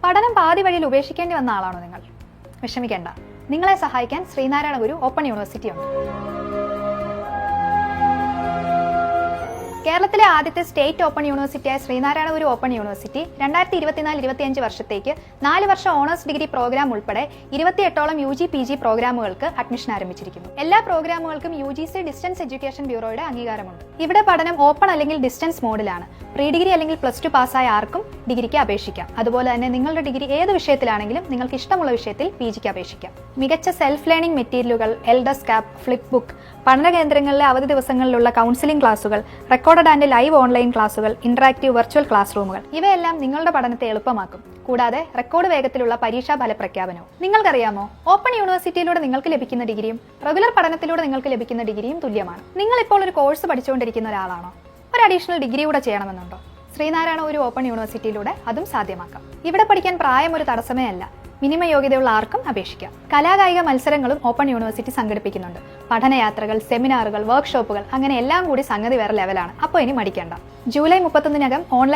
പഠനം പാതി വഴിയിൽ ഉപേക്ഷിക്കേണ്ടി വന്ന ആളാണോ നിങ്ങൾ? വിഷമിക്കേണ്ട, നിങ്ങളെ സഹായിക്കാൻ ശ്രീനാരായണ ഗുരു ഓപ്പൺ യൂണിവേഴ്സിറ്റി ഉണ്ട്. കേരളത്തിലെ ആദ്യത്തെ സ്റ്റേറ്റ് ഓപ്പൺ യൂണിവേഴ്സിറ്റിയായ ശ്രീനാരായണ ഗുരു ഓപ്പൺ യൂണിവേഴ്സിറ്റി 2024-25 വർഷത്തേക്ക് 4 വർഷ ഓണേഴ്സ് ഡിഗ്രി പ്രോഗ്രാം ഉൾപ്പെടെ 28ഓളം UG PG പ്രോഗ്രാമുകൾക്ക് അഡ്മിഷൻ ആരംഭിച്ചിരിക്കുന്നു. എല്ലാ പ്രോഗ്രാമുകൾക്കും UGC ഡിസ്റ്റൻസ് എഡ്യൂക്കേഷൻ ബ്യൂറോയുടെ അംഗീകാരമുണ്ട്. ഇവിടെ പഠനം ഓപ്പൺ അല്ലെങ്കിൽ ഡിസ്റ്റൻസ് മോഡിലാണ്. പ്രീ ഡിഗ്രി അല്ലെങ്കിൽ +2 പാസ്സായ ആർക്കും ഡിഗ്രിക്ക് അപേക്ഷിക്കാം. അതുപോലെ തന്നെ നിങ്ങളുടെ ഡിഗ്രി ഏത് വിഷയത്തിലാണെങ്കിലും നിങ്ങൾക്ക് ഇഷ്ടമുള്ള വിഷയത്തിൽ PGക്ക് അപേക്ഷിക്കാം. മികച്ച സെൽഫ് ലേണിംഗ് മെറ്റീരിയലുകൾ, എൽഡസ് ആപ്പ്, ഫ്ലിപ്പ് ബുക്ക്, പഠന കേന്ദ്രങ്ങളിലെ അവധി ദിവസങ്ങളിലുള്ള കൗൺസിലിംഗ് ക്ലാസുകൾ, റെക്കോർഡഡ് ആൻഡ് ലൈവ് ഓൺലൈൻ ക്ലാസുകൾ, ഇന്ററാക്റ്റീവ് വെർച്വൽ ക്ലാസ് റൂമുകൾ, ഇവയെല്ലാം നിങ്ങളുടെ പഠനത്തെ എളുപ്പമാക്കും. കൂടാതെ റെക്കോർഡ് വേഗത്തിലുള്ള പരീക്ഷാ ഫല പ്രഖ്യാപനവും. നിങ്ങൾക്കറിയാമോ, ഓപ്പൺ യൂണിവേഴ്സിറ്റിയിലൂടെ നിങ്ങൾക്ക് ലഭിക്കുന്ന ഡിഗ്രിയും റെഗുലർ പഠനത്തിലൂടെ നിങ്ങൾക്ക് ലഭിക്കുന്ന ഡിഗ്രിയും തുല്യമാണ്. നിങ്ങൾ ഇപ്പോൾ ഒരു കോഴ്സ് പഠിച്ചുകൊണ്ടിരിക്കുന്ന ഒരാളാണോ? ഒരു അഡീഷണൽ ഡിഗ്രി കൂടെ ചെയ്യണമെന്നുണ്ടോ? ശ്രീനാരായണ ഒരു ഓപ്പൺ യൂണിവേഴ്സിറ്റിയിലൂടെ അതും സാധ്യമാക്കാം. ഇവിടെ പഠിക്കാൻ പ്രായം ഒരു തടസ്സമേ അല്ല. മിനിമം യോഗ്യതയുള്ള ആർക്കും അപേക്ഷിക്കാം. കലാകായിക മത്സരങ്ങളും ഓപ്പൺ യൂണിവേഴ്സിറ്റി സംഘടിപ്പിക്കുന്നുണ്ട്. പഠനയാത്രകൾ, സെമിനാറുകൾ, വർക്ക്ഷോപ്പുകൾ, അങ്ങനെ എല്ലാം കൂടി സംഗതി വേറെ ലെവലാണ്. അപ്പോൾ ഇനി മടിക്കേണ്ട. July 31-നകം online